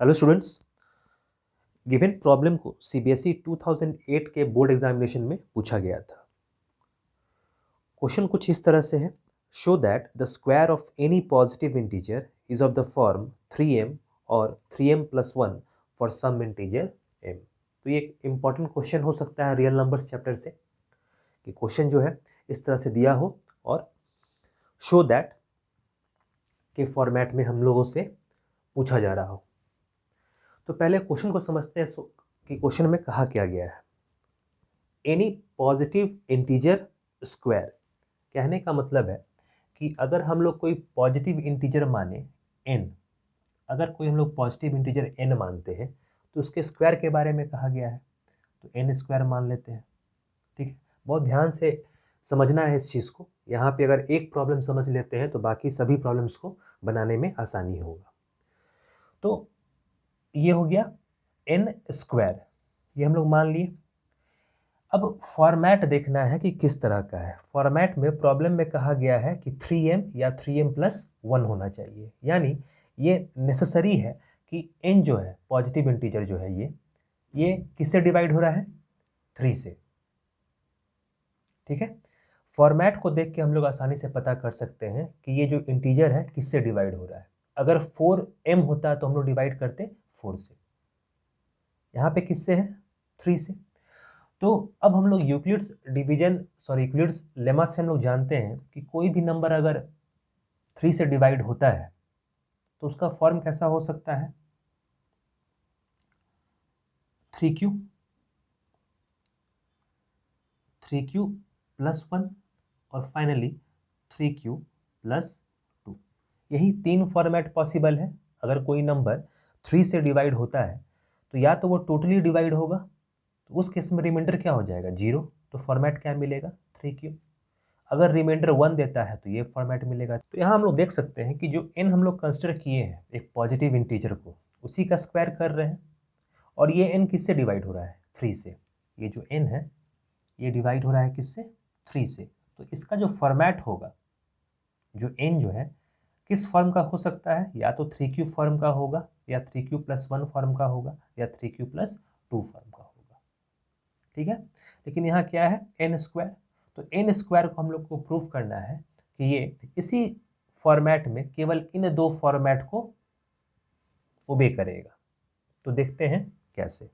Hello students, given problem को CBSE 2008 के board examination में पूछा गया था। क्वेश्चन कुछ इस तरह से है, show that the square of any positive integer is of the form 3m और 3m+1 for some integer m। तो ये एक इम्पॉर्टेंट क्वेश्चन हो सकता है रियल नंबर्स चैप्टर से, कि क्वेश्चन जो है इस तरह से दिया हो और शो दैट के फॉर्मेट में हम लोगों से पूछा जा रहा हो। तो पहले क्वेश्चन को समझते हैं कि क्वेश्चन में कहा क्या गया है। एनी पॉजिटिव इंटीजर स्क्वायर, कहने का मतलब है कि अगर हम लोग कोई पॉजिटिव इंटीजर माने n, अगर कोई हम लोग पॉजिटिव इंटीजर n मानते हैं तो उसके स्क्वायर के बारे में कहा गया है, तो n स्क्वायर मान लेते हैं। ठीक है, बहुत ध्यान से समझना है इस चीज़ को। यहाँ पे अगर एक प्रॉब्लम समझ लेते हैं तो बाकी सभी प्रॉब्लम्स को बनाने में आसानी होगा। तो ये हो गया n स्क्वायर, ये हम लोग मान लिए। अब फॉर्मेट देखना है कि किस तरह का है। फॉर्मेट में प्रॉब्लम में कहा गया है कि 3m या 3m+1 होना चाहिए, यानी ये नेसेसरी है कि n जो है पॉजिटिव इंटीजर जो है ये किससे डिवाइड हो रहा है, 3 से। ठीक है, फॉर्मेट को देख के हम लोग आसानी से पता कर सकते हैं कि ये जो इंटीजर है किससे डिवाइड हो रहा है। अगर 4m होता तो हम लोग डिवाइड करते 4 से, यहाँ पे किससे है, 3 से। तो अब हम लोग यूक्लिड्स लेमा से हम लोग जानते हैं कि कोई भी नंबर अगर 3 से डिवाइड होता है तो उसका फॉर्म कैसा हो सकता है, 3q+1 और फाइनली 3q+2। यही 3 फॉर्मेट पॉसिबल है। अगर कोई नंबर 3 से डिवाइड होता है तो या तो वो टोटली डिवाइड होगा, तो उस केस में रिमाइंडर क्या हो जाएगा, 0। तो फॉर्मेट क्या मिलेगा, 3q। अगर रिमाइंडर 1 देता है तो ये फॉर्मेट मिलेगा। तो यहाँ हम लोग देख सकते हैं कि जो n हम लोग कंसिडर किए हैं एक पॉजिटिव इंटीजर को, उसी का स्क्वायर कर रहे हैं। और ये n किससे डिवाइड हो रहा है, 3 से। ये जो n है ये डिवाइड हो रहा है किससे, 3 से। तो इसका जो फॉर्मेट होगा, जो n जो है किस फॉर्म का हो सकता है, या तो 3q फॉर्म का होगा, या 3q+1 फॉर्म का होगा, या 3q+2 फॉर्म का होगा। ठीक है, लेकिन यहाँ क्या है, n स्क्वायर। तो n स्क्वायर को हम लोग को प्रूफ करना है कि ये इसी फॉर्मेट में केवल इन 2 फॉर्मेट को ओबे करेगा। तो देखते हैं कैसे।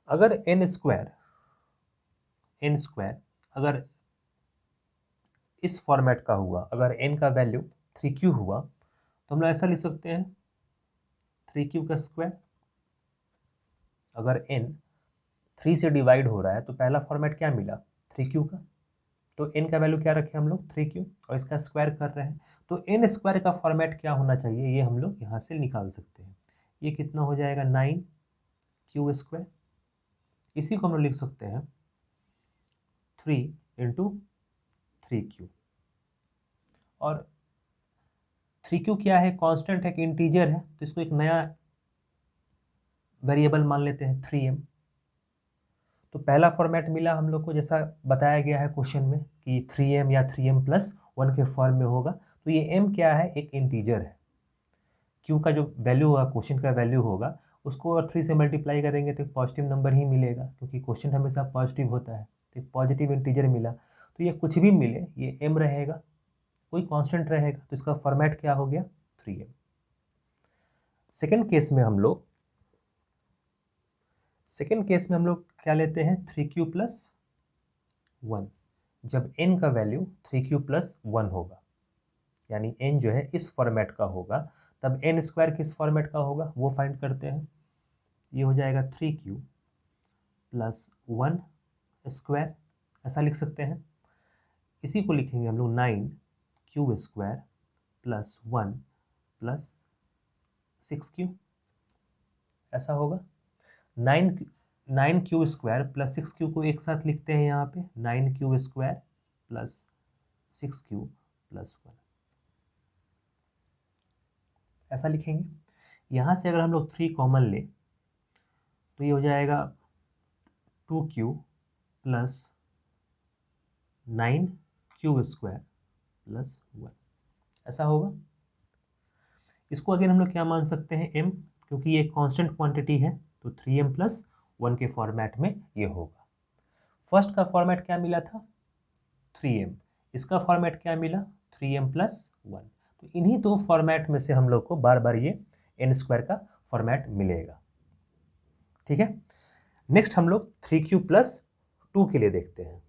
अगर n स्क्वायर अगर इस फॉर्मेट का हुआ, अगर n का वैल्यू 3q हुआ तो हम लोग ऐसा लिख सकते हैं 3q का स्क्वायर। अगर n 3 से डिवाइड हो रहा है तो पहला फॉर्मेट क्या मिला, 3q का। तो n का वैल्यू क्या रखें हम लोग, 3q, और इसका स्क्वायर कर रहे हैं। तो n स्क्वायर का फॉर्मेट क्या होना चाहिए, ये हम लोग यहाँ से निकाल सकते हैं। ये कितना हो जाएगा, 9q²। इसी को हम लोग लिख सकते हैं 3 × 3q। और 3q क्या है, कांस्टेंट है कि इंटीजर है, तो इसको एक नया वेरिएबल मान लेते हैं 3m। तो पहला फॉर्मेट मिला हम लोग को, जैसा बताया गया है क्वेश्चन में कि 3m या 3m+1 के फॉर्म में होगा। तो ये m क्या है, एक इंटीजर है। q का जो वैल्यू होगा, क्वेश्चन का वैल्यू होगा, उसको और 3 से मल्टीप्लाई करेंगे तो एक पॉजिटिव नंबर ही मिलेगा, क्योंकि क्वेश्चन हमेशा पॉजिटिव होता है। तो एक पॉजिटिव इंटीजर मिला, तो ये कुछ भी मिले ये m रहेगा, कोई कांस्टेंट रहेगा। तो इसका फॉर्मेट क्या हो गया, 3m। सेकेंड केस में हम लोग क्या लेते हैं, 3q+1। जब n का वैल्यू 3q+1 होगा, यानी n जो है इस फॉर्मेट का होगा, तब n स्क्वायर किस फॉर्मेट का होगा वो फाइंड करते हैं। ये हो जाएगा 3q+1 स्क्वायर, ऐसा लिख सकते हैं। इसी को लिखेंगे हम लोग 9q² + 1 + 6q, ऐसा होगा। 9q² + 6q को एक साथ लिखते हैं यहाँ पे, 9q² + 6q + 1, ऐसा लिखेंगे। यहाँ से अगर हम लोग 3 कॉमन ले तो ये हो जाएगा 2q + 9q² + 1, ऐसा होगा। इसको अगेन हम लोग क्या मान सकते हैं, m, क्योंकि ये कांस्टेंट क्वांटिटी है तो 3m+1 के फॉर्मेट में ये होगा। फर्स्ट का फॉर्मेट क्या मिला था, 3m, इसका फॉर्मेट क्या मिला, 3m+1। तो इन्हीं दो फॉर्मेट में से हम लोग को बार बार ये n² का फॉर्मेट मिलेगा। ठीक है, नेक्स्ट हम लोग 3q+2 के लिए देखते हैं।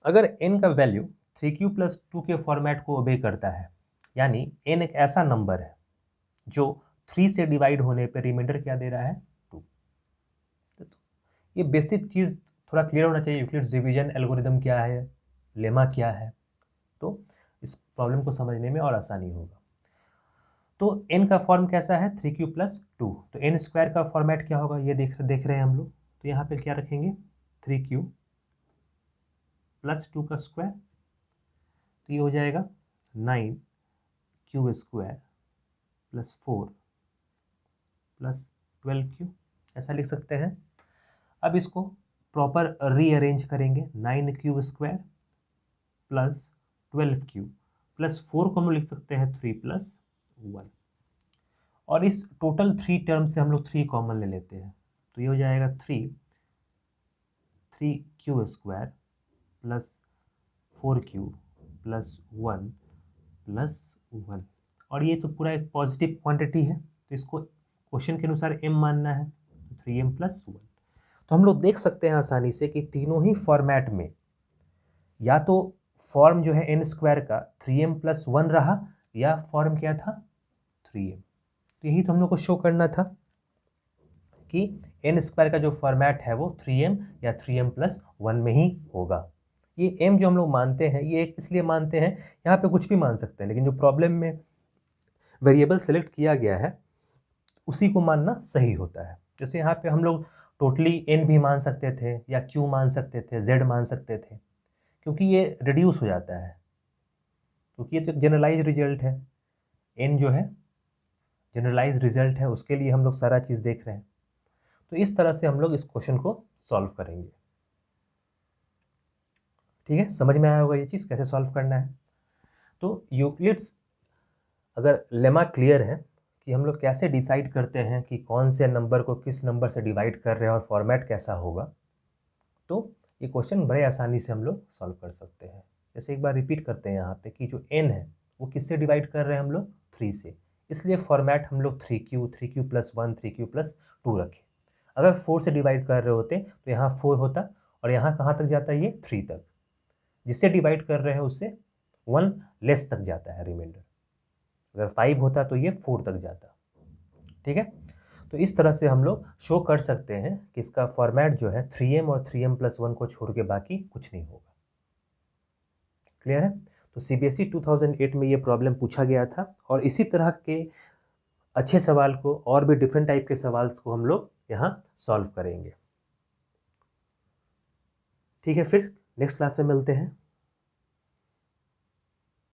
अगर n का वैल्यू 3q+2 के फॉर्मेट को ओबे करता है, यानी n एक ऐसा नंबर है जो 3 से डिवाइड होने पर रिमाइंडर क्या दे रहा है, 2। तो ये बेसिक चीज़ थोड़ा क्लियर होना चाहिए, यूक्लिड्स डिवीजन एल्गोरिदम क्या है, लेमा क्या है, तो इस प्रॉब्लम को समझने में और आसानी होगा। तो n का फॉर्म कैसा है, 3q+2, तो n² का फॉर्मेट क्या होगा ये देख रहे हैं हम लोग। तो यहाँ पे क्या रखेंगे, 3q+2 का स्क्वायर, तो ये हो जाएगा 9q² + 4 + 12q, ऐसा लिख सकते हैं। अब इसको प्रॉपर रीअरेंज करेंगे, 9q² + 12q + 4 को हम लिख सकते हैं 3+1, और इस टोटल 3 टर्म से हम लोग 3 कॉमन ले लेते हैं, तो ये हो जाएगा 3q² + 4q + 1 + 1, और ये तो पूरा एक पॉजिटिव क्वांटिटी है, तो इसको क्वेश्चन के अनुसार m मानना है, तो 3m+1। तो हम लोग देख सकते हैं आसानी से कि तीनों ही फॉर्मेट में या तो फॉर्म जो है n² का 3m+1 रहा, या फॉर्म क्या था, 3m। तो यही तो हम लोग को शो करना था कि n² का जो फॉर्मेट है वो 3m या 3m+1 में ही होगा। ये m जो हम लोग मानते हैं, ये एक इसलिए मानते हैं, यहाँ पे कुछ भी मान सकते हैं, लेकिन जो प्रॉब्लम में वेरिएबल सेलेक्ट किया गया है उसी को मानना सही होता है। जैसे यहाँ पे हम लोग टोटली n भी मान सकते थे, या q मान सकते थे, z मान सकते थे, क्योंकि ये रिड्यूस हो जाता है, क्योंकि ये तो जनरलाइज रिजल्ट है, n जो है जनरलाइज रिजल्ट है, उसके लिए हम लोग सारा चीज़ देख रहे हैं। तो इस तरह से हम लोग इस क्वेश्चन को सॉल्व करेंगे। ठीक है, समझ में आया होगा ये चीज़ कैसे सॉल्व करना है। तो यूक्लिड्स अगर लेमा क्लियर है कि हम लोग कैसे डिसाइड करते हैं कि कौन से नंबर को किस नंबर से डिवाइड कर रहे हैं और फॉर्मेट कैसा होगा, तो ये क्वेश्चन बड़े आसानी से हम लोग सॉल्व कर सकते हैं। जैसे एक बार रिपीट करते हैं यहाँ पे कि जो n है वो किससे डिवाइड कर रहे हैं हम लोग, 3 से, इसलिए फॉर्मेट हम लोग 3q+1 3q+2 रखें। अगर 4 से डिवाइड कर रहे होते तो यहाँ 4 होता, और यहाँ कहाँ तक जाता है, ये 3 तक। जिससे डिवाइड कर रहे हैं उससे 1 लेस तक जाता है रिमाइंडर। अगर 5 होता तो ये 4 तक जाता। ठीक है, तो इस तरह से हम लोग शो कर सकते हैं कि इसका फॉर्मेट जो है 3m और 3m+1 को छोड़ के बाकी कुछ नहीं होगा। क्लियर है। तो CBSE 2008 में ये प्रॉब्लम पूछा गया था, और इसी तरह के अच्छे सवाल को और भी डिफरेंट टाइप के सवाल को हम लोग यहाँ सॉल्व करेंगे। ठीक है, फिर नेक्स्ट क्लास में मिलते हैं।